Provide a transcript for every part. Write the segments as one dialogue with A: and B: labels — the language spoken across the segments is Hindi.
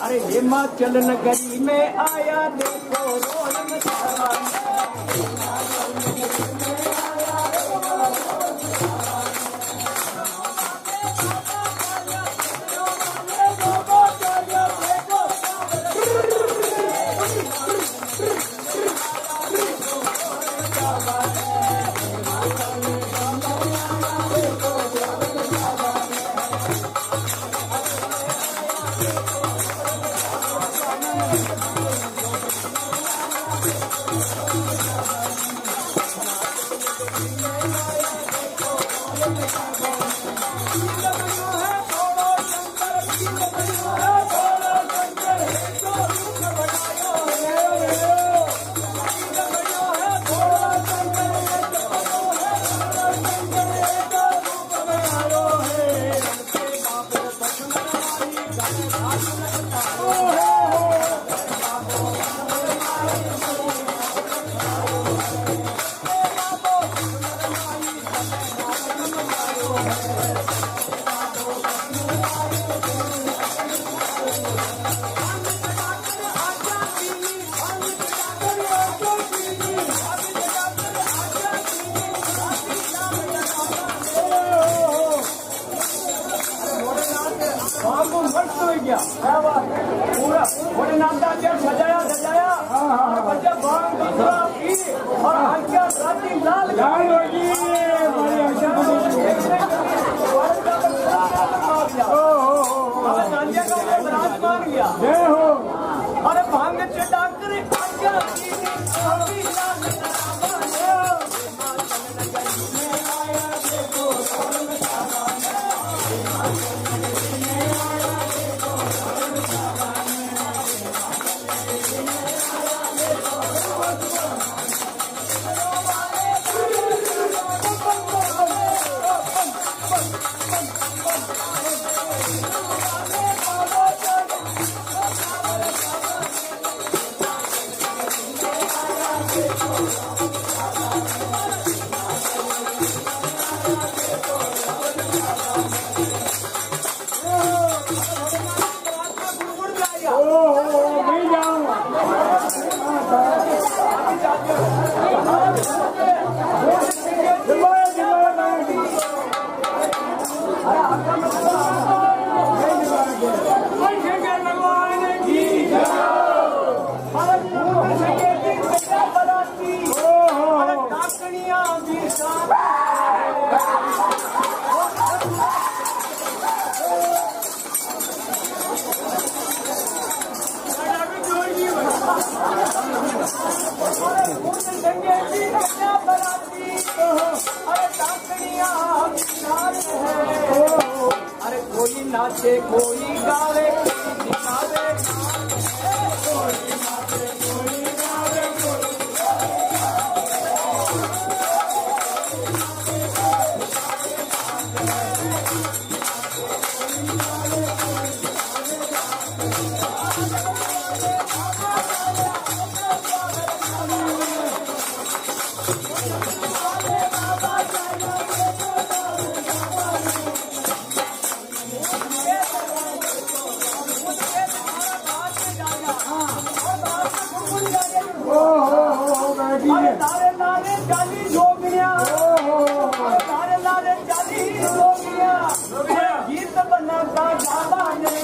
A: अरे हिमाचल नगरी में आया देखो रोल मचावा। बड़े नामदार जब सजाया सजाया बच्चा बांग दूसरा की और आंखियां राती लाल
B: लाल होगी हमारी आंखें
A: नानिया का बरात मान गया
B: जय हो।
A: अरे भांग चढ़ा कर आंखियां अरे कोई नाचे कोई गावे दिखावे नारे नारे जाली जोगिया नारे नारे जाली जोगिया गीत बना का गावा ने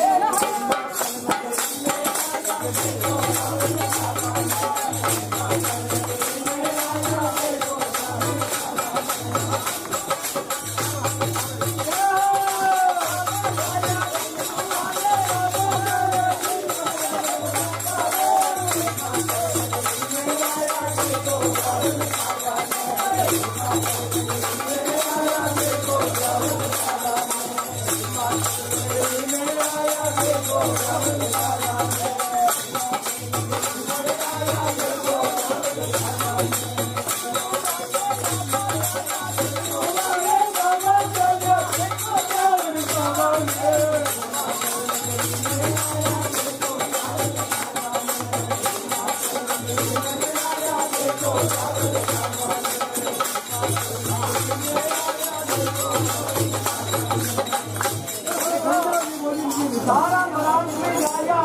A: सारा मराठ में आया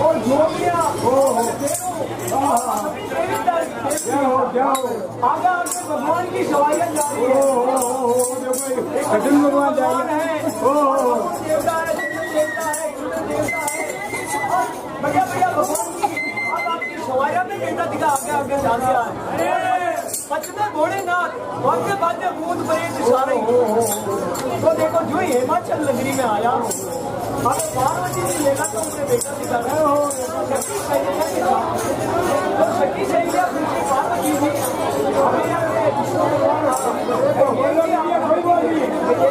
A: और जोगिया आगे आगे भगवान की सवाइयाँ जा रही है
B: सचिन भगवान
A: है देवता है देवता है देवता है बढ़िया बढ़िया भगवान की अब आपकी सवाइयाँ में बेटा दिखा आगे आगे जा रहा है पचमे भोलेनाथ वाक्य बाध्य भूत प्रेत सारे तो देखो जो हिमाचल नगरी में आया अब पार्वती ने देखा तो उन्हें बेटा दिखा रहे हो सखी सैया पार्वती जी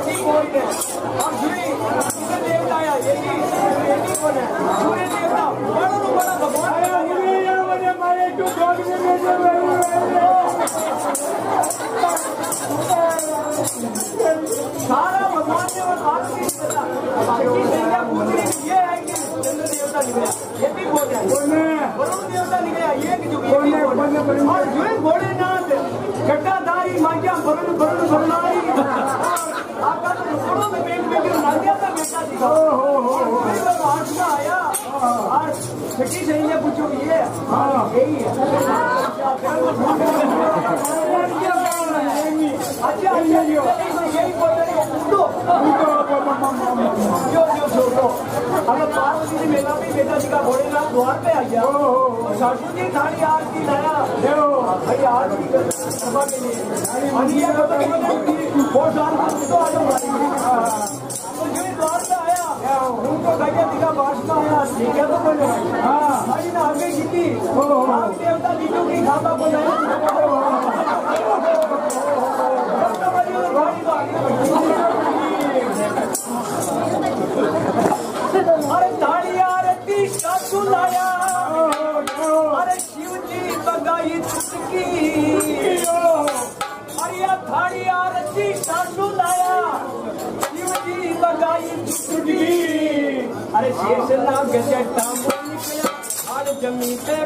A: और सूर्य देवता आया ये कौन है सूर्य देवता बड़ा भगवान सारा भगवान ने और पार्वती ने बता सखी सैया पूछ रही ये है कि चंद्र देवता निकला ये भी बोल रहे वरुण देवता निकला ये कि जो और जो भोलेनाथ गड्ढाधारी मांगिया वरुण वरुण वरुणारी आपका तो रुपड़ों में पेट में क्यों मांगिया का बेटा दिखा आठ का आया और सखी सैया पूछो ये यही है अच्छा यही बोलते हैं उठो जो छोड़ो हमें पार्वती जी मेला भी बेटा जी का भोलेनाथ द्वार पे आ गया सासू जी थाली आरती लाया भाई आरती करवा के लिए अंधिया को तो बहुत साल तो आ जाओ तो जो द्वार पे आया उनको भैया जी का बादशाह आया ठीक है तो बोले भाई ने आगे की थी राम देवता जीजू की खाता बोला अरे थाली आरती सासू लाया अरे शिव जी बगाई चुटकी अरे थाली आरती सासू लाया शिव जी बगाई चुटकी अरे शेष नाम गजा टांगो निकला और जमीन पे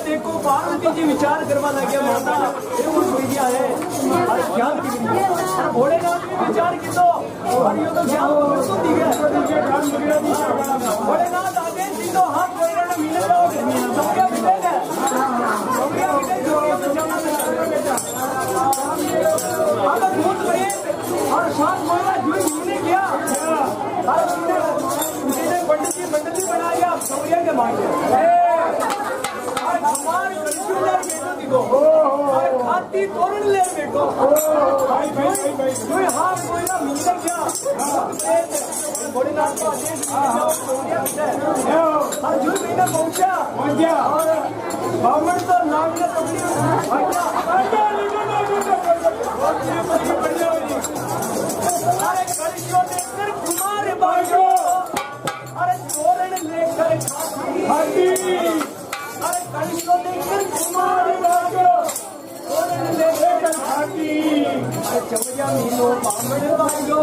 A: देखो पार्वती जी विचार करवा लगे माता है ज्ञान भोलेनाथ ने विचार की तो और ये तो ज्ञान भोलेनाथ आगे तो हाथ मिले और साथ किया पंडित जी मंडली बनाया सौर्या के मांगे खाती तोरण ले बेटो हाँ कोयला मिलने क्या भोलेनाथ का आदेश हर जून महीना पहुंचा और ब्राह्मण तो नाम ने अरे कलियों लेकर कुमार बाजो अरे तोरण लेकर खाती अरे कलियों लेकर कुमार बाजो तोरण लेकर खाती अरे चवरिया मीनो ब्राह्मण बाजो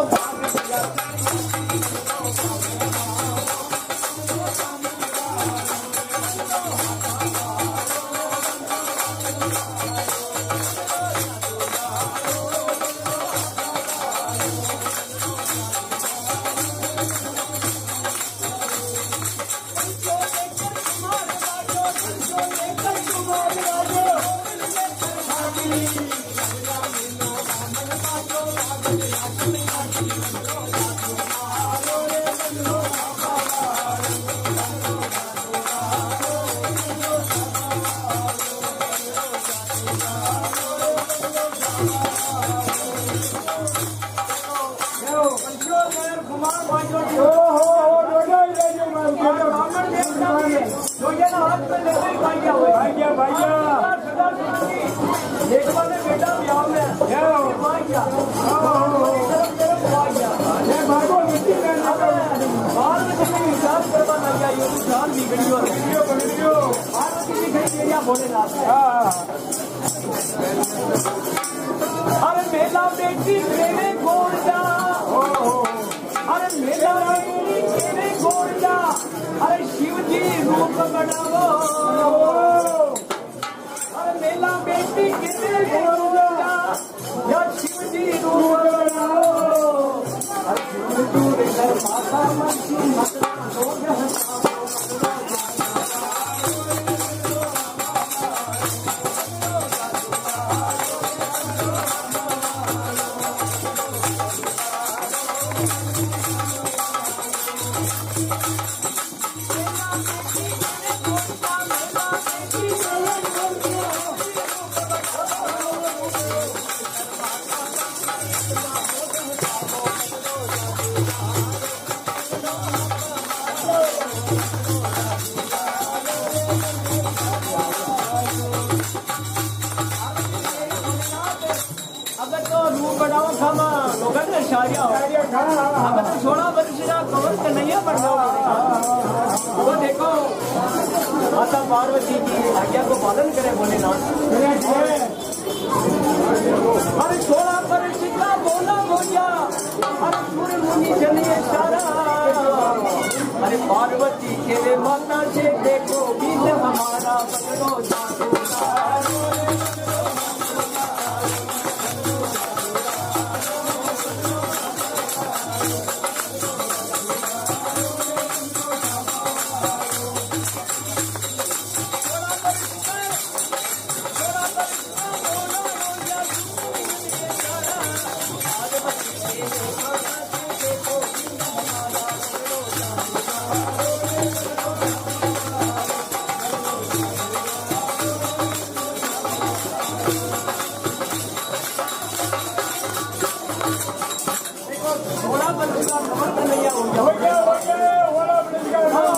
A: अरे मेला बेटी मेरे गोड़ जा अरे मेला बेटी मेरे गोड़ जा अरे शिव जी रूप बनाओ अरे मेला बेटी मेरे गोड़ जा या शिव जी रूप बनाओ अरे दूर कर माता मच्छी मत अगर तो रूप बढ़ाओ खामा लोगन ने शारिया हो अगर तो 16 वर्ष का कवर कन्हैया बन जाओ वो देखो माता पार्वती की आज्ञा को पालन करे भोलेनाथ अरे 16 वर्ष का बोला बोलिया अरे सूर्य मुनि चलिए सारा अरे पार्वती के माता से देखो बीच हमारा बदलो जादू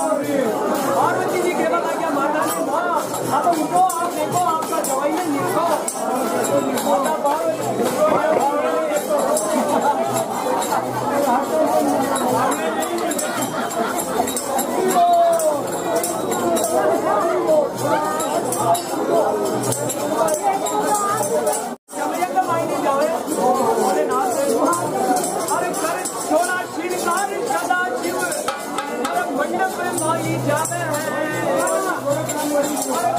A: पार्वती जी के बाद क्या माता ने माँ अब उठो आप देखो आपका दवाई में लिखो माता पार्वती समझ का मायने जाओ भोलेनाथ अरे कर सोना श्रीकार सदा शिव मंडप में माई जावे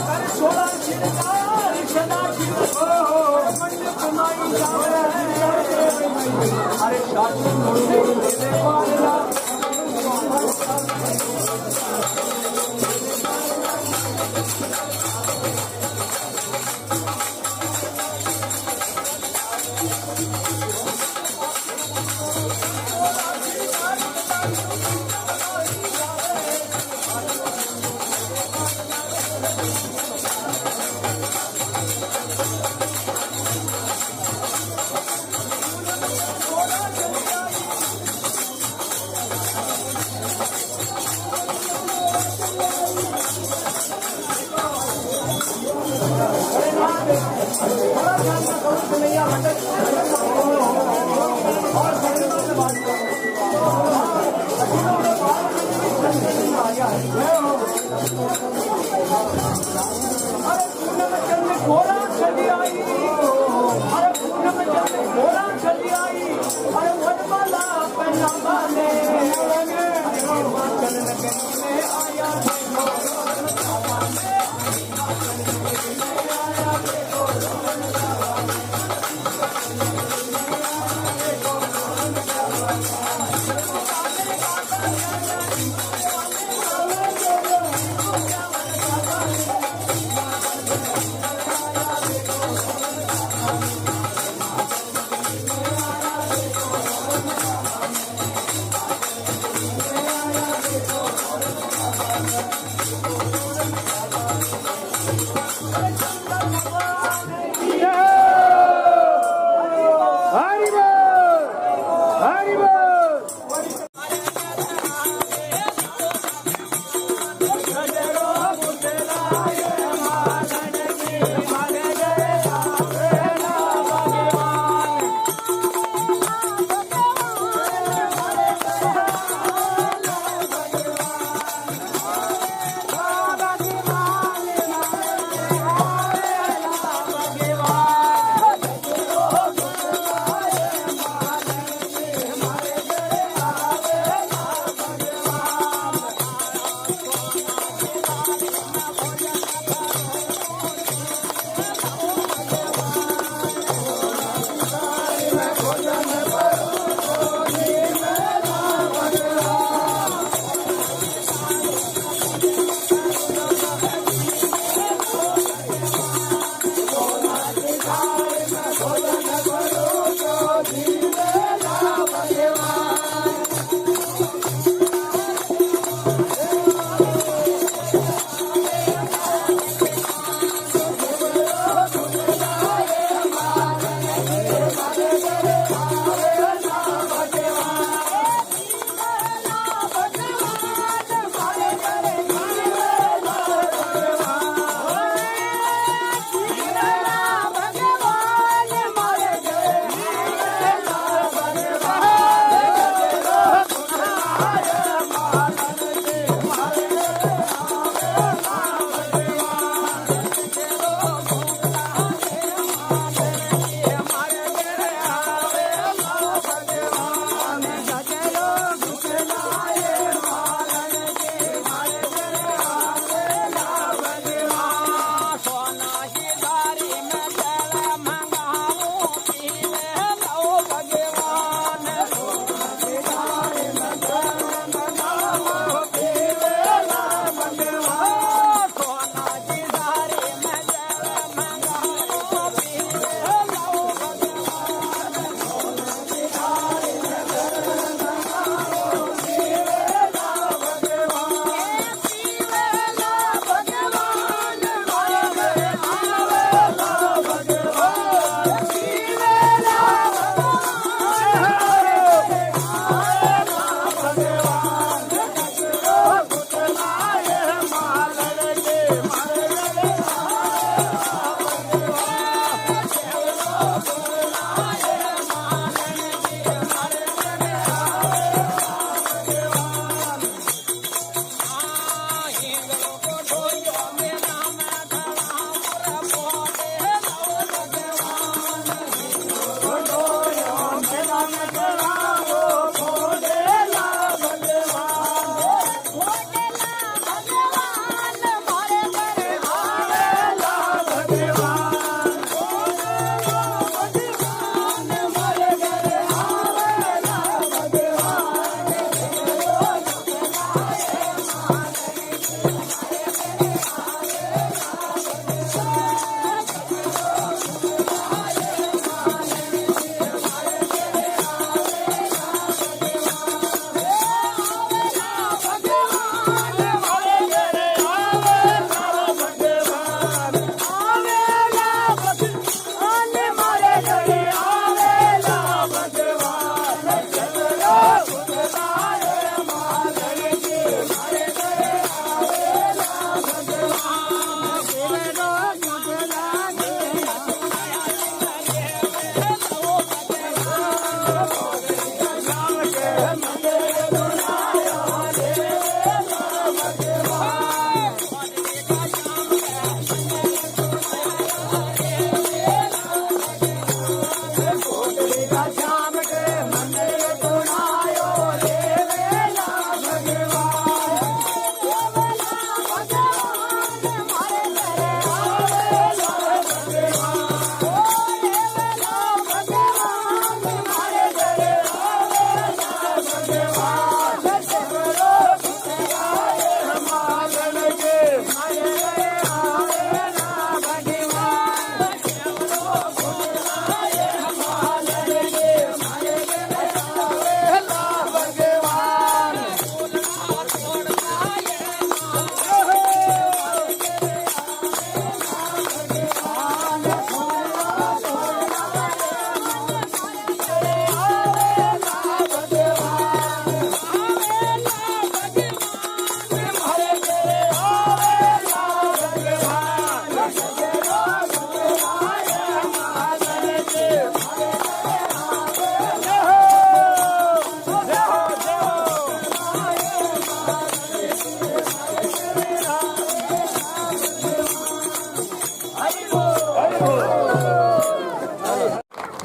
A: कर सोना श्रीकार सदा शिव मंडप में माई जावे अरे शास्त्र मोड़ दे वाला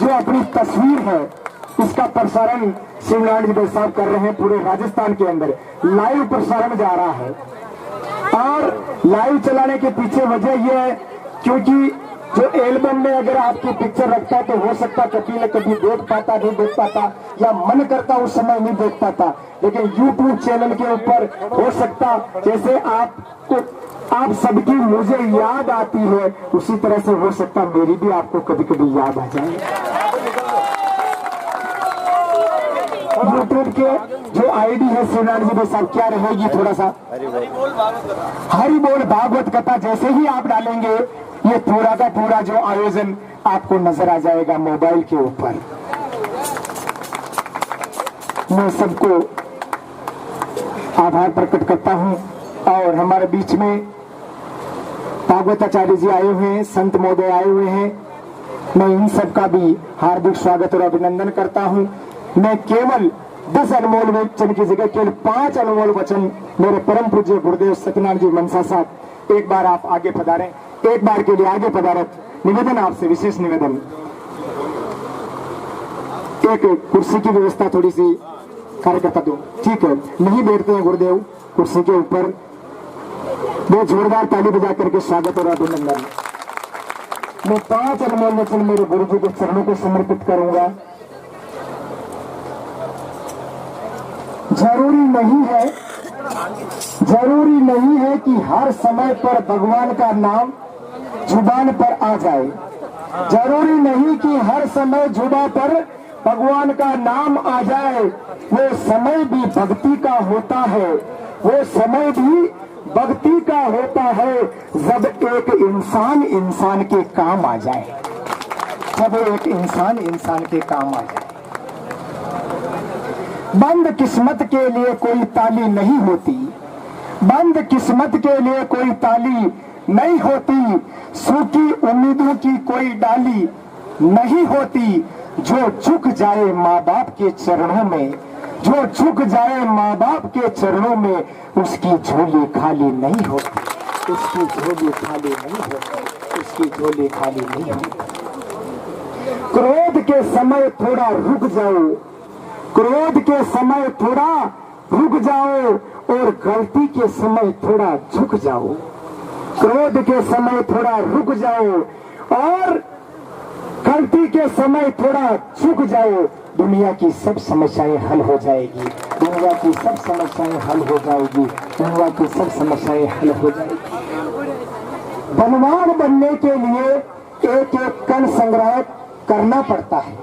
C: जो अपनी तस्वीर है इसका प्रसारण शिवनारायण जी भाई साहब कर रहे हैं पूरे राजस्थान के अंदर। लाइव प्रसारण जा रहा है और लाइव चलाने के पीछे वजह यह है क्योंकि जो एल्बम में अगर आपकी पिक्चर रखता तो हो सकता कभी देख पाता नहीं देख पाता या मन करता उस समय नहीं देख पाता, लेकिन YouTube चैनल के ऊपर हो सकता जैसे आप सबकी मुझे याद आती है उसी तरह से हो सकता मेरी भी आपको कभी कभी याद आ जाए। यूट्यूब के जो आईडी है शिवनारायण जी भाई साहब क्या रहेगी, थोड़ा सा हरि बोल भागवत कथा जैसे ही आप डालेंगे ये पूरा का पूरा जो आयोजन आपको नजर आ जाएगा मोबाइल के ऊपर। मैं सबको आभार प्रकट करता हूं और हमारे बीच में भागवताचार्य जी आए हुए हैं, संत महोदय आए हुए हैं, मैं इन सब का भी हार्दिक स्वागत और अभिनंदन करता हूं। मैं केवल 10 अनमोल वचन की जगह केवल 5 अनमोल वचन मेरे परम पूज्य गुरुदेव सत्यनारायण जी मनसा साहब एक बार आप आगे पधारें, एक बार के लिए आगे पधारत निवेदन आपसे विशेष निवेदन। एक कुर्सी की व्यवस्था थोड़ी सी कार्यकर्ता दो, ठीक है, नहीं बैठते हैं गुरुदेव कुर्सी के ऊपर। वो जोरदार ताली बजा करके स्वागत और अभिनंदन। मैं 5 अनमोल वचन मेरे गुरु जी के चरणों को समर्पित करूंगा। जरूरी नहीं है कि हर समय पर भगवान का नाम जुबान पर आ जाए। जरूरी नहीं कि हर समय जुबान पर भगवान का नाम आ जाए। वो समय भी भक्ति का होता है, वो समय भी भक्ति का होता है जब एक इंसान के काम आ जाए, जब एक इंसान के काम आ जाए। बंद किस्मत के लिए कोई ताली नहीं होती, बंद किस्मत के लिए कोई ताली नहीं होती, सूखी उम्मीदों की कोई डाली नहीं होती। जो झुक जाए माँ बाप के चरणों में, जो झुक जाए माँ बाप के चरणों में, उसकी झोली खाली नहीं होती, उसकी झोली खाली नहीं होती, उसकी झोली खाली नहीं होती। क्रोध के समय थोड़ा रुक जाओ, क्रोध के समय थोड़ा रुक जाओ और गलती के समय थोड़ा झुक जाओ। क्रोध के समय थोड़ा रुक जाओ और गलती के समय थोड़ा झुक जाओ। दुनिया की सब समस्याएं हल हो जाएगी, दुनिया की सब समस्याएं हल हो जाएगी, दुनिया की सब समस्याएं हल हो जाएगी। धनवान बनने के लिए एक एक कण संग्रह करना पड़ता है।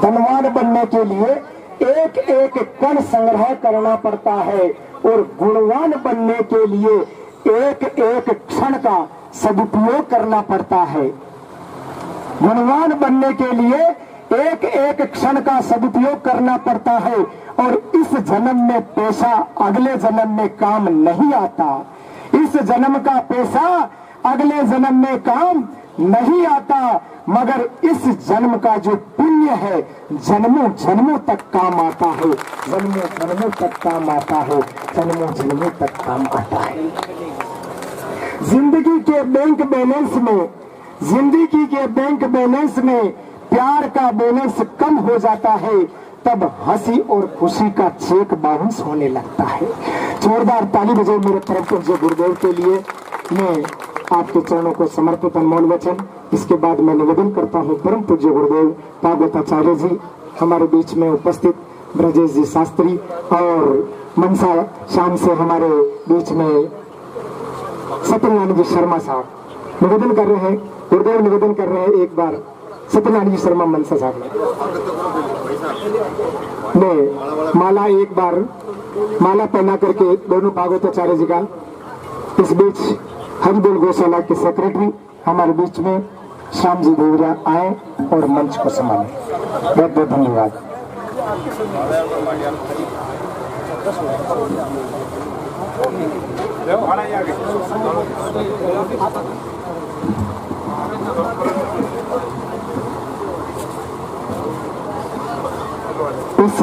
C: धनवान बनने के लिए एक एक कण संग्रह करना पड़ता है और गुणवान बनने के लिए एक एक क्षण का सदुपयोग करना पड़ता है। गुणवान बनने के लिए एक एक क्षण का सदुपयोग करना पड़ता है और इस जन्म में पैसा अगले जन्म में काम नहीं आता। इस जन्म का पैसा अगले जन्म में काम नहीं आता, मगर इस जन्म का जो पुण्य है जन्मों जन्मों तक काम आता है, जन्मों जन्मों तक काम आता है, जन्मों जन्मों तक काम आता है। जिंदगी के बैंक बैलेंस में, जिंदगी के बैंक बैलेंस में प्यार का बैलेंस कम हो जाता है, तब हंसी और खुशी का चेक बाउंस होने लगता है। जोरदार ताली बजाओ मेरे परम पूज्य गुरुदेव के लिए। मैं आपके चरणों को समर्पित अनमोल वचन। इसके बाद मैं निवेदन करता हूँ परम पूज्य गुरुदेव भागवताचार्य जी हमारे बीच में उपस्थित, ब्रजेश जी शास्त्री और मनसा शाम से हमारे बीच में सत्यनारायण जी शर्मा साहब निवेदन कर रहे हैं। गुरुदेव निवेदन कर रहे हैं, एक बार सत्यनारायण जी शर्मा मनसा साहब ने माला एक बार माला पहना करके दोनों भागवताचार्य जी का। इस बीच हरिबोल गौशाला के सेक्रेटरी हमारे बीच में श्याम जी देवरा आए और मंच को संभाले। बहुत बहुत धन्यवाद। इस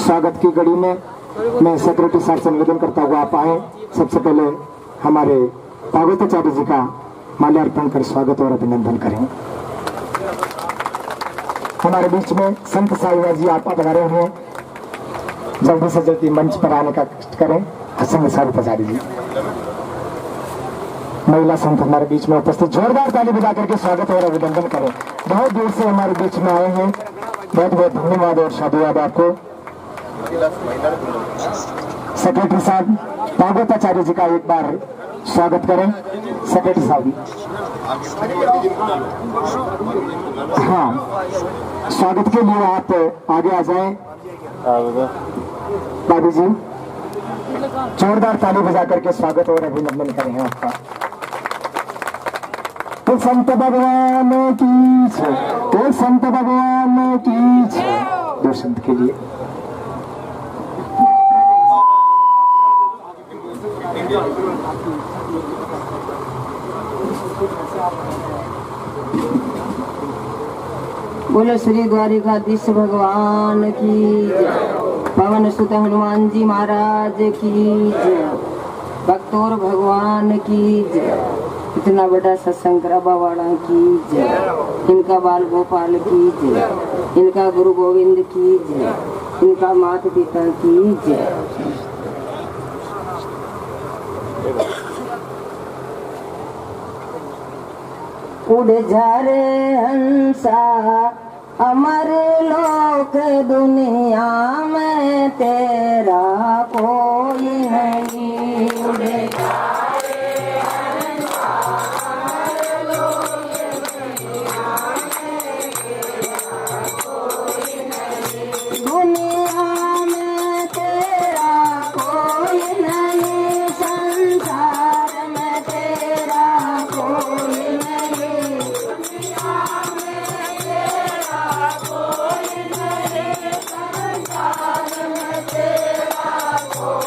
C: स्वागत की घड़ी में मैं सेक्रेटरी साहब से निवेदन करता हुआ आप आए। सबसे पहले हमारे भागवताचार्य जी का माल्यार्पण कर स्वागत और अभिनंदन करें। हमारे बीच में संत साईवा जी आप पधारे हुए हैं, जल्दी से जल्दी मंच पर आने का कष्ट करें। हसन साईवाचार्य जी महिला संत हमारे बीच में उपस्थित, जोरदार ताली बजा करके स्वागत और अभिनंदन करें। बहुत दूर से हमारे बीच में आए हैं, बहुत बहुत धन्यवाद और साधुवाद आपको। सेक्रेटरी साहब भागवताचार्य जी का एक बार स्वागत करें। सेक्रेटरी साहब हाँ, स्वागत के लिए आप आगे आ जाएं। बाबू जी जोरदार ताली बजा करके स्वागत और अभिनंदन करें आपका। तो संत भगवान की जय, तो संत भगवान की जय। दो संत के लिए
D: बोलो श्री द्वारिकाधीश भगवान की जय, पवन सुत हनुमान जी महाराज की जय, भक्तोर भगवान की जय, इतना बड़ा सत्संग बाबाड़ा की जय, इनका बाल गोपाल की जय, इनका गुरु गोविंद की जय, इनका माता पिता की जय। उड़ जा रे हंसा अमर लोक दुनिया में तेरा कोई नहीं। उड़ जा रे हंसा अमर लोक दुनिया में तेरा कोई नहीं। दुनिया में तेरा कोई नहीं, संसार में तेरा कोई नहीं। Oh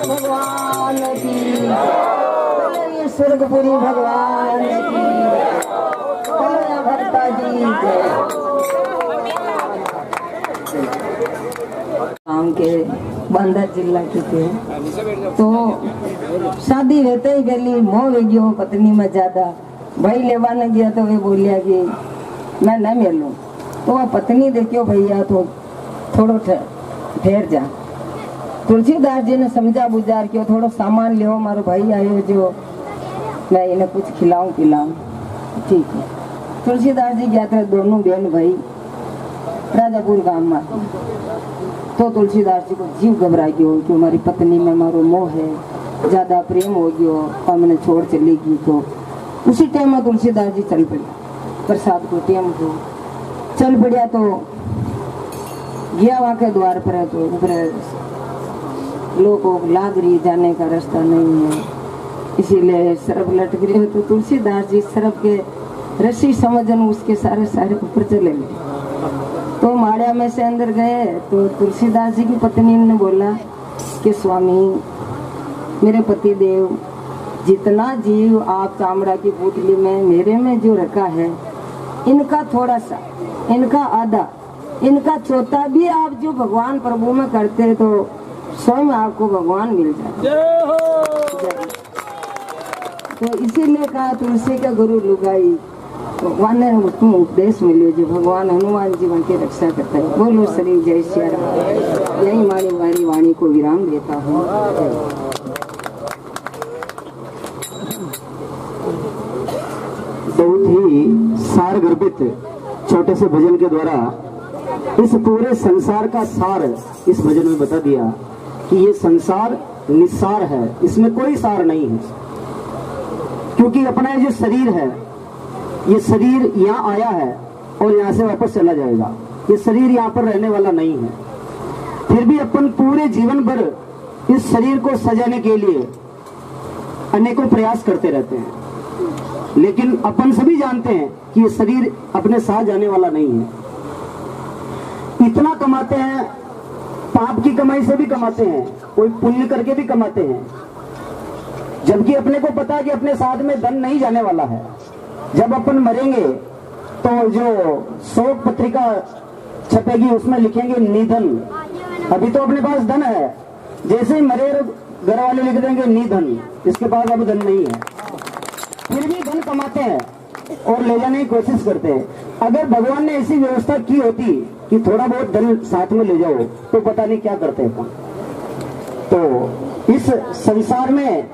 D: भगवान की बोलिए, स्वर्गपुरी भगवान की बोलिए, भक्ता जी गाँव के बांदा जिला के थे। तो शादी रहते ही पहली मोह गयो पत्नी में ज्यादा, भाई लेवा न गया तो वे बोलिया कि मैं न मिलूं। तो वह पत्नी देखियो भैया तो थोड़ो ठहर जा। तुलसीदास जी ने समझा बुझार क्यों थोड़ा सामान ले, मारो भाई आयो जो मैं इन्हें कुछ खिलाऊं पिलाऊं। ठीक है, तुलसीदास जी गया था दोनों बहन भाई राजापुर गांव में। तो तुलसीदास जी को जीव घबरा गयो कि हमारी पत्नी में मारो मोह है, ज्यादा प्रेम हो गयो और मैंने छोड़ चलेगी। तो उसी टाइम में तुलसीदास जी चल पड़े, प्रसाद को टाइम को चल पड़िया। तो गया वहां के द्वार पर, तो ऊपर लोगों लाग रही, जाने का रास्ता नहीं है, इसीलिए सरब लटक रही है। तो तुलसीदास जी सरब के रस्सी समझन उसके सारे सारे ऊपर चले गए। तो माड़िया में से अंदर गए तो तुलसीदास जी की पत्नी ने बोला कि स्वामी मेरे पति देव, जितना जीव आप चामड़ा की पुतली में मेरे में जो रखा है, इनका थोड़ा सा, इनका आधा, इनका चौथा भी आप जो भगवान प्रभु में करते तो स्वयं आपको भगवान मिल जाए। तो इसीलिए कहा तुलसी का गुरु लुगाई, भगवान ने उसको उपदेश मिले जो भगवान हनुमान जीवन की रक्षा करता है। बोलो श्री जय श्री राम। यही मारी वाणी को विराम देता हूँ।
E: बहुत ही सार गर्भित छोटे से भजन के द्वारा इस पूरे संसार का सार इस भजन में बता दिया कि ये संसार निस्सार है, इसमें कोई सार नहीं है। क्योंकि अपना ये जो शरीर है, ये शरीर यहाँ आया है और यहाँ से वापस चला जाएगा। ये शरीर यहाँ पर रहने वाला नहीं है। फिर भी अपन पूरे जीवन भर इस शरीर को सजाने के लिए अनेकों प्रयास करते रहते हैं, लेकिन अपन सभी जानते हैं कि ये शरीर अपने साथ जाने वाला नहीं है। इतना कमाते हैं, पाप की कमाई से भी कमाते हैं, कोई पुण्य करके भी कमाते हैं, जबकि अपने को पता है कि अपने साथ में धन नहीं जाने वाला है। जब अपन मरेंगे तो जो शोक पत्रिका छपेगी उसमें लिखेंगे निधन। अभी तो अपने पास धन है, जैसे ही मरे घर वाले लिख देंगे निधन, इसके पास अब धन नहीं है। फिर भी धन कमाते हैं और ले जाने की कोशिश करते हैं। अगर भगवान ने ऐसी व्यवस्था की होती कि थोड़ा बहुत धन साथ में ले जाओ तो पता नहीं क्या करते हैं। तो इस संसार में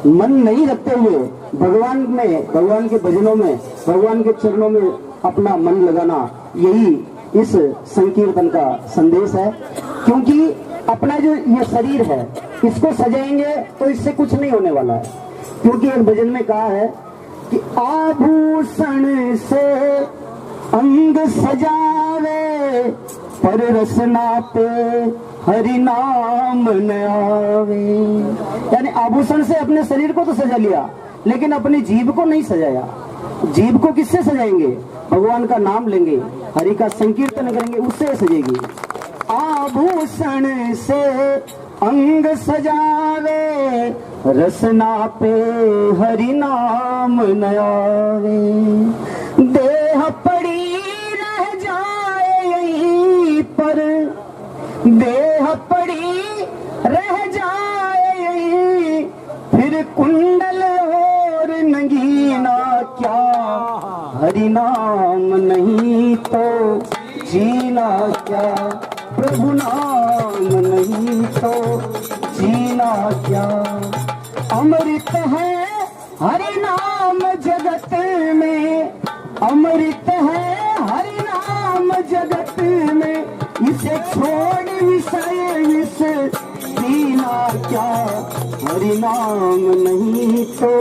E: मन नहीं रखते हुए भगवान में, भगवान के भजनों में, भगवान के चरणों में अपना मन लगाना, यही इस संकीर्तन का संदेश है। क्योंकि अपना जो ये शरीर है, इसको सजाएंगे तो इससे कुछ नहीं होने वाला है। क्योंकि एक भजन में कहा है कि आभूषण से अंग सजावे, पर रसना पे हरि नाम न आवे। यानी आभूषण से अपने शरीर को तो सजा लिया, लेकिन अपनी जीभ को नहीं सजाया। जीभ को किससे सजाएंगे? भगवान का नाम लेंगे, हरि का संकीर्तन करेंगे, उससे सजेगी। आभूषण से अंग सजावे, रसना पे हरि नाम न आवे। देह पड़ी रह जाए यहीं पर, देह पड़ी रह जाए यहीं, फिर कुंडल और नगीना क्या, हरि नाम नहीं तो जीना क्या, प्रभु नाम नहीं तो जीना क्या। अमृत है हरि नाम जगत में, अमृत है हरि नाम जगत में, इसे छोड़ विषय विष पीना क्या, हरि नाम नहीं तो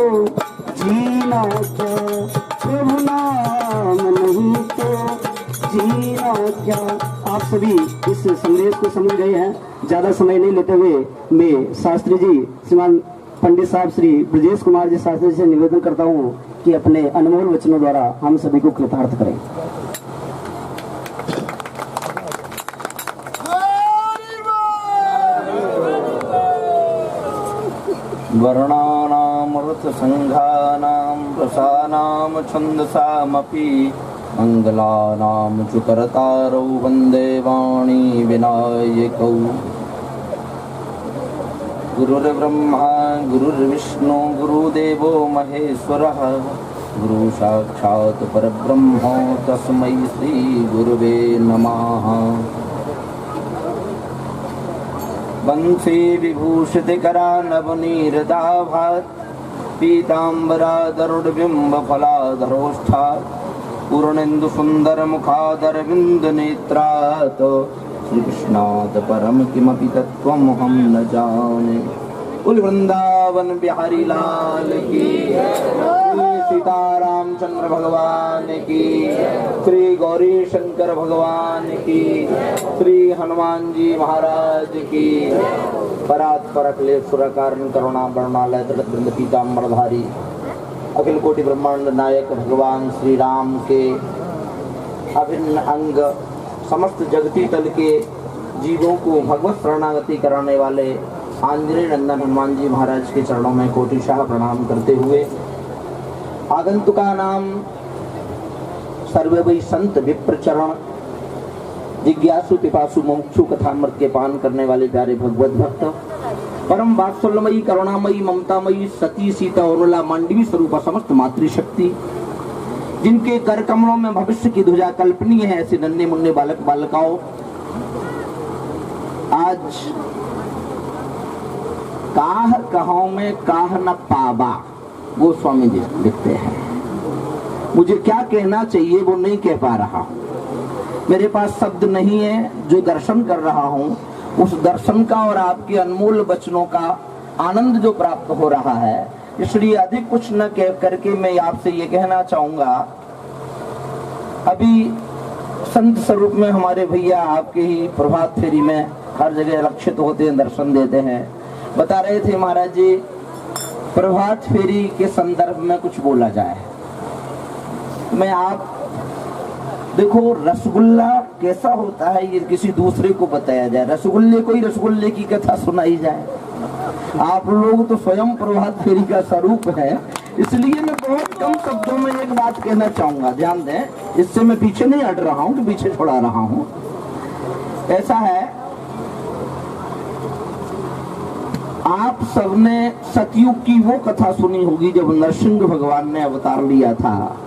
E: जीना क्या, प्रभु नाम नहीं तो जीना क्या। आप सभी इस संदेश को समझ गए हैं। ज्यादा समय नहीं लेते हुए मैं शास्त्री जी, श्रीमान पंडित साहब श्री ब्रजेश कुमार जी शास्त्री जी से निवेदन करता हूँ कि अपने अनमोल वचनों द्वारा हम सभी को कृतार्थ करें।
F: वर्णानामर्थसङ्घानां रसानां छन्दसामपि मङ्गलानां च करतारौ वन्दे वाणी विनायकौ। गुरुर्ब्रह्मा गुरुर्विष्णु गुरुदेवो महेश्वरः, गुरु साक्षात् परब्रह्म तस्मै श्री गुरुवे नमः। वंशी विभूषितकरा नवनीरदाभात्, पीताम्बरादरुडबिम्बफलाधरोष्ठात्, पूर्णेन्दु सुंदर मुखादरविंद नेत्रात्, श्रीकृष्णात् परम किमपि तत्त्वमहं न जाने। कुल वृंदावन बिहारी लाल की, श्री सीतारामचंद्र भगवान की, श्री गौरी शंकर भगवान की, श्री हनुमान जी महाराज की। परात परक्लेश्वर कारण करुणा वर्णालय दृढ़ पीताम्बरधारी अखिल कोटि ब्रह्मांड नायक भगवान श्री राम के अभिन्न अंग, समस्त जगती तल के जीवों को भगवत शरणागति कराने वाले आंजनेय नंदन हनुमान जी महाराज के चरणों में कोटिशाह प्रणाम करते हुए, आगंतुका नाम सर्वे वै संत विप्र चरण, जिज्ञासु पिपासु मुमुक्षु कथामृत के पान करने वाले प्यारे भगवत भक्त, परम वात्सल्यमयी करुणामयी ममतामयी सती सीता उर्मिला मांडवी स्वरूप समस्त मातृशक्ति, जिनके कर कमलों में भविष्य की ध्वजा कल्पनीय है, ऐसे नन्हे मुन्ने बालक बालिकाओं, आज काह कहों में काह न पाबा, गोस्वामी जी लिखते हैं। मुझे क्या कहना चाहिए वो नहीं कह पा रहा हूं, मेरे पास शब्द नहीं है। जो दर्शन कर रहा हूं उस दर्शन का और आपके अनमोल वचनों का आनंद जो प्राप्त हो रहा है। इसलिए अधिक कुछ न कह करके मैं आपसे ये कहना चाहूंगा, अभी संत स्वरूप में हमारे भैया आपके ही प्रभात फेरी में हर जगह लक्षित होते हैं, दर्शन देते हैं। बता रहे थे महाराज जी, प्रभात फेरी के संदर्भ में कुछ बोला जाए। मैं आप देखो, रसगुल्ला कैसा होता है ये किसी दूसरे को बताया जाए, रसगुल्ले की कथा सुनाई जाए। आप लोग तो स्वयं प्रभात फेरी का स्वरूप है, इसलिए मैं बहुत कम शब्दों में एक बात कहना चाहूंगा, ध्यान दें। इससे मैं पीछे नहीं हट रहा हूं कि पीछे छोड़ा रहा हूं। ऐसा है, आप सबने सतयुग की वो कथा सुनी होगी जब नरसिंह भगवान ने अवतार लिया था।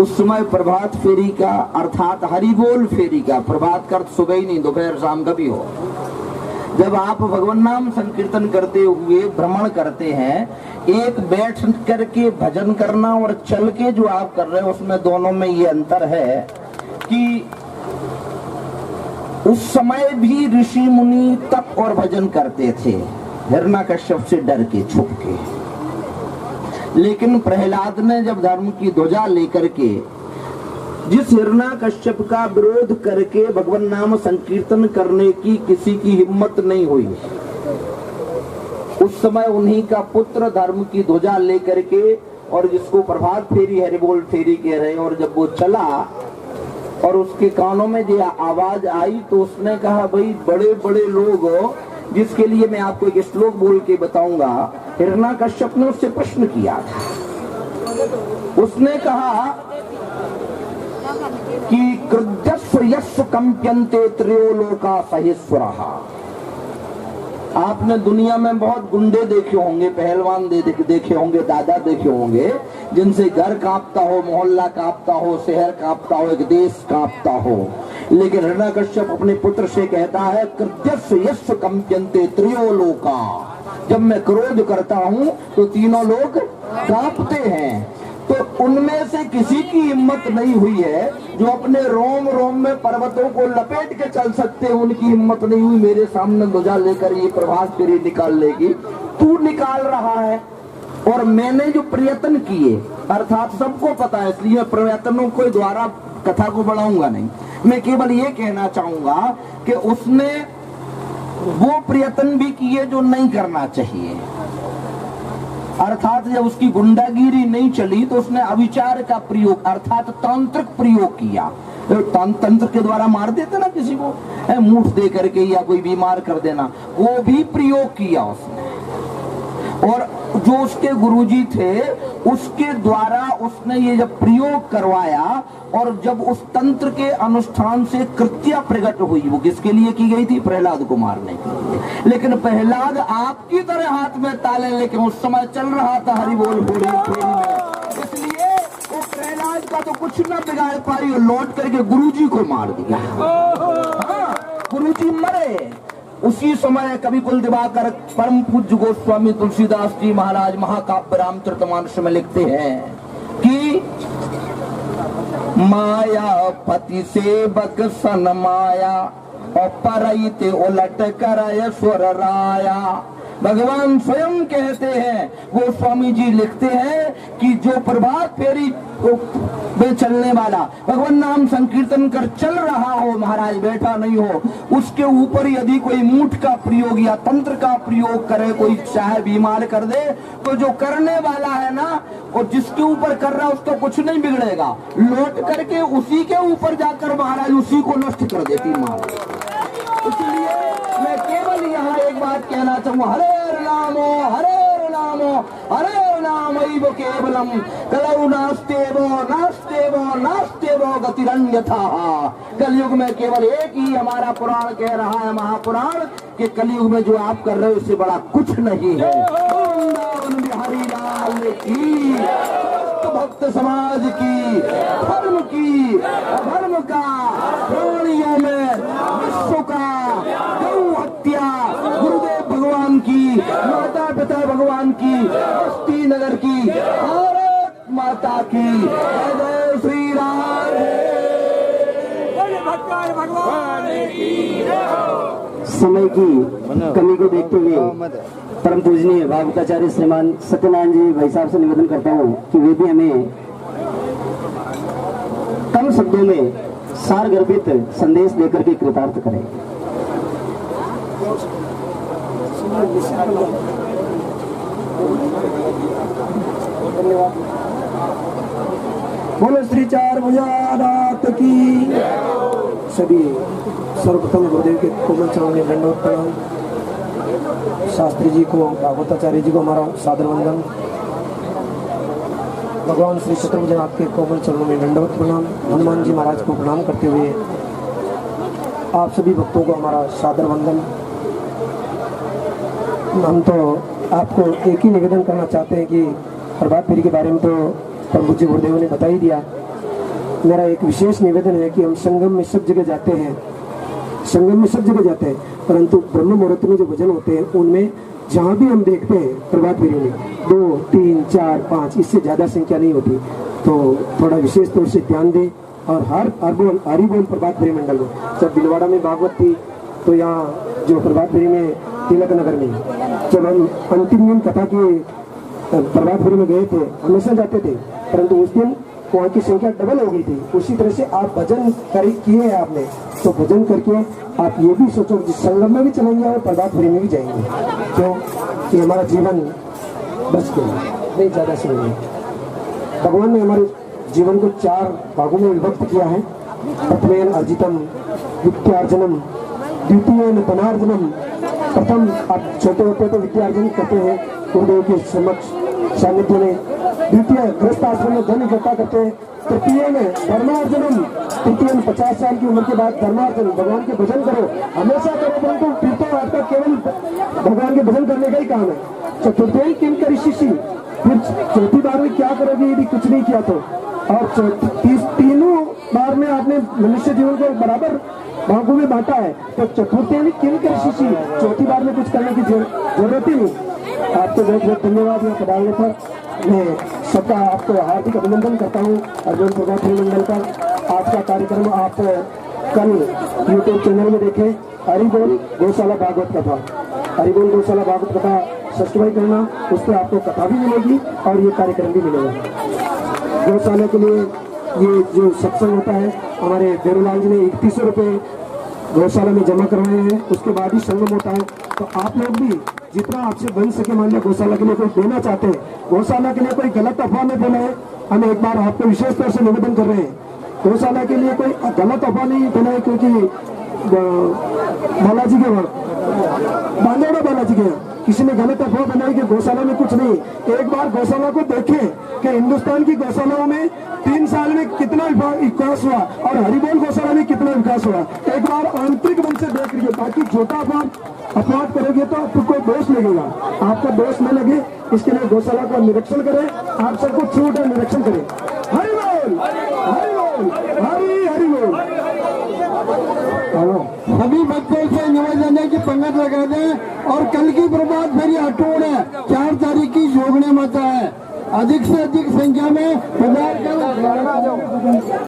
F: उस समय प्रभात फेरी का अर्थात हरिबोल फेरी का, प्रभात का अर्थ सुबह ही नहीं, दोपहर शाम का भी हो, जब आप भगवान नाम संकीर्तन करते हुए भ्रमण करते हैं, एक बैठ करके भजन करना और चल के जो आप कर रहे हैं, उसमें दोनों में ये अंतर है कि उस समय भी ऋषि मुनि तप और भजन करते थे हिरण्यकश्यप से डर के, छुप के। लेकिन प्रहलाद ने जब धर्म की ध्वजा लेकर के जिस हिरण्यकश्यप का विरोध करके भगवान नाम संकीर्तन करने की किसी की हिम्मत नहीं हुई, उस समय उन्हीं का पुत्र धर्म की ध्वजा लेकर के, और जिसको प्रभात फेरी हरिबोल फेरी कह रहे हैं, और जब वो चला और उसके कानों में जो आवाज आई तो उसने कहा, भाई बड़े बड़े लोग, जिसके लिए मैं आपको एक श्लोक बोल के बताऊंगा। हिरण्यकश्यप ने उससे प्रश्न किया था, उसने कहा कि कृद्यस्व यस्व कंप्यन्ते त्रयो लोका सहेश्वरः। आपने दुनिया में बहुत गुंडे देखे होंगे, पहलवान देखे होंगे, दादा देखे होंगे, जिनसे घर कांपता हो, मोहल्ला कांपता हो, शहर कांपता हो, एक देश कांपता हो। लेकिन हिरण्यकश्यप अपने पुत्र से कहता है, कृत्यस्व यस्व कंप्यन्ते त्रयो लोका। जब मैं क्रोध करता हूँ तो तीनों लोग कांपते हैं। तो उनमें से किसी की हिम्मत नहीं हुई है जो अपने रोम रोम में पर्वतों को लपेट के चल सकते हैं, उनकी हिम्मत नहीं हुई मेरे सामने ध्वजा लेकर ये प्रभात फेरी निकाल लेगी। तू निकाल रहा है और मैंने जो प्रयत्न किए, अर्थात सबको पता है, इसलिए प्रयत्नों के द्वारा कथा को बढ़ाऊंगा नहीं। मैं केवल ये कहना चाहूंगा कि उसने वो प्रयत्न भी किए जो नहीं करना चाहिए। अर्थात जब उसकी गुंडागिरी नहीं चली तो उसने अविचार का प्रयोग अर्थात तांत्रिक प्रयोग किया। तंत्र के द्वारा मार देते ना किसी को, मूठ दे करके या कोई बीमार कर देना, वो भी प्रयोग किया उसने। और जो उसके गुरुजी थे उसके द्वारा उसने ये जब प्रयोग करवाया और जब उस तंत्र के अनुष्ठान से कृत्या प्रकट हुई, वो किसके लिए की गई थी? प्रहलाद को मारने के लिए। लेकिन प्रहलाद आपकी तरह हाथ में ताले लेके उस समय चल रहा था हरिबोल फेरी में, इसलिए वो प्रहलाद का तो कुछ न बिगाड़ पाई, लौट करके गुरुजी को मार दिया। हाँ, गुरुजी मरे। उसी समय कवि कुल दिवाकर परम पूज्य गोस्वामी तुलसीदास जी महाराज महाकाव्य रामचरितमानस में लिखते हैं कि माया पति से बकसन माया और परईते उलट कर स्वर राया। भगवान स्वयं कहते हैं, गोस्वामी जी लिखते हैं कि जो प्रभात फेरी में चलने वाला भगवान नाम संकीर्तन कर चल रहा हो, महाराज बैठा नहीं हो, उसके ऊपर यदि कोई मूठ का प्रयोग या तंत्र का प्रयोग करे, कोई चाहे बीमार कर दे, तो जो करने वाला है ना, और जिसके ऊपर कर रहा है उसको कुछ नहीं बिगड़ेगा, लौट करके उसी के ऊपर जाकर महाराज उसी को नष्ट कर देती मार। इसलिए मैं केवल यहाँ एक बात कहना चाहूँ, हरे नामो हरे नामो हरे नामैव केवलम कलौ नास्तेवो नास्तेवो नास्तेवो गतिरन्यथा। कलयुग में केवल एक ही हमारा पुराण कह रहा है, महापुराण, कि कलयुग में जो आप कर रहे हो उससे बड़ा कुछ नहीं है। वृंदावन बिहारी लाल की, भक्त समाज की, धर्म की, अधर्म का, प्राणियों में विश्व का, गौ हत्या, गुरुदेव भगवान की, माता पिता भगवान की, बस्ती नगर की, भारत माता की, जय श्री राम।
B: भगवान की
E: समय की कमी को देखते हुए परम पूजनीय भागवताचार्य श्रीमान सत्यनारायण जी भाई साहब से निवेदन करता हूँ कि वे भी हमें कम शब्दों में सार गर्भित संदेश देकर के कृतार्थ करें।
B: बोलो श्री चार भुजानाथ की। सभी सर्वप्रथम गुरुदेव के कोमल चरणों में दंडवत प्रणाम। शास्त्री जी को, भागवताचार्य जी को हमारा सादर वंदन। भगवान श्री चतुर्भुजनाथ के कोमल चरणों में दंडवत प्रणाम। हनुमान जी महाराज को प्रणाम करते हुए आप सभी भक्तों को हमारा सादर वंदन। हम तो आपको एक ही निवेदन करना चाहते हैं कि प्रभात फेरी के बारे में तो परम पूज्य गुरुदेव ने बता ही दिया। मेरा एक विशेष निवेदन है कि हम संगम में सब जगह जाते हैं, संगम में सब जगह जाते हैं, परंतु ब्रह्म मुहूर्त में जो भजन होते हैं उनमें जहाँ भी हम देखते हैं प्रभात फेरी में 2, 3, 4, 5 इससे ज़्यादा संख्या नहीं होती, तो थोड़ा विशेष तौर से ध्यान दें। और हरि बोल प्रभात फेरी मंडल में जब बिलवाड़ा में भागवत थी तो यहाँ जो प्रभात फेरी में तिलक नगर में जब हम अंतिम दिन कथा की प्रभात फेरी में गए थे, हमेशा जाते थे, परंतु उस दिन वहाँ की संख्या डबल हो गई थी। उसी तरह से आप भजन किए हैं आपने, तो भजन करके आप ये भी सोचो कि संगम में भी चलेंगे और प्रभात फेरी में भी जाएंगे, क्यों कि हमारा जीवन बच गया नहीं ज़्यादा सुनेंगे। भगवान ने हमारे जीवन को 4 भागों में विभक्त किया है। प्रथमेन अर्जितम विद्यार्जनम, द्वितीयन धनार्जनम। प्रथम आप छोटे होते तो विद्यार्जन करते हैं गुरुदेव के समक्ष सानिध्य में, द्वितीय गृहस्थ आश्रम में धन इकट्ठा करते हैं, तृतीय में धर्मार्जनम, तृतीय में 50 साल की उम्र के बाद धर्मार्जन, भगवान के भजन करो, हमेशा करो, परंतु फिर तो आपका केवल भगवान के भजन करने का ही काम है। चतुर्थी किम करी शिशि, फिर चौथी बार में क्या करोगे यदि कुछ नहीं किया तो, और तीनों बार में आपने मनुष्य जीवन को बराबर भागों में बांटा है, तो चतुर्थी में किम करी शिशि, चौथी बार में कुछ करने की जरूरत ही नहीं। आपको बहुत बहुत धन्यवाद यहाँ पधारने पर। मैं सबका आपको हार्दिक अभिनंदन करता हूँ। अर्जुन प्रभात फेरी मंडल का आज का कार्यक्रम आप कल YouTube चैनल में देखें। हरि बोल गौशाला भागवत कथा, हरि बोल गौशाला भागवत कथा सब्सक्राइब करना, उस पर आपको कथा भी मिलेगी और ये कार्यक्रम भी मिलेगा। गौशाला के लिए ये जो सत्संग होता है, हमारे देवलाल जी ने 3100 रुपये गौशाला में जमा करवाए हैं, उसके बाद ही संगम होता है। तो आप लोग भी जितना आपसे बन सके, मान लिया गौशाला के लिए कोई देना चाहते हैं, गौशाला के लिए कोई गलत अफवाह में बोला है, हम एक बार आपको विशेष तौर से निवेदन कर रहे हैं, गौशाला के लिए कोई गलत अफवाह नहीं बोला है, क्योंकि बालाजी के वहाँ बांधेड़ा बालाजी के यहाँ किसी ने गलत अफवाह बनाई कि गौशाला में कुछ नहीं। एक बार गौशाला को देखें कि हिंदुस्तान की गौशालाओं में 3 साल में कितना विकास हुआ और हरिबोल गौशाला में कितना विकास हुआ, एक बार आंतरिक मन से देख लीजिए। बाकी छोटा अपवाद करोगे तो आपको दोष लगेगा, आपका दोष न लगे इसके लिए गौशाला का निरीक्षण करें। आप सबको छूट है, निरीक्षण करें। हरिबोल हरिबोल हरि हरिबोल।
C: सभी बच्चों से निवेदन है कि पंगत लगा दें और कल की प्रभात फेरी अटूट है, 4 तारीख की जोगने मत है, अधिक से अधिक संख्या में पधार कर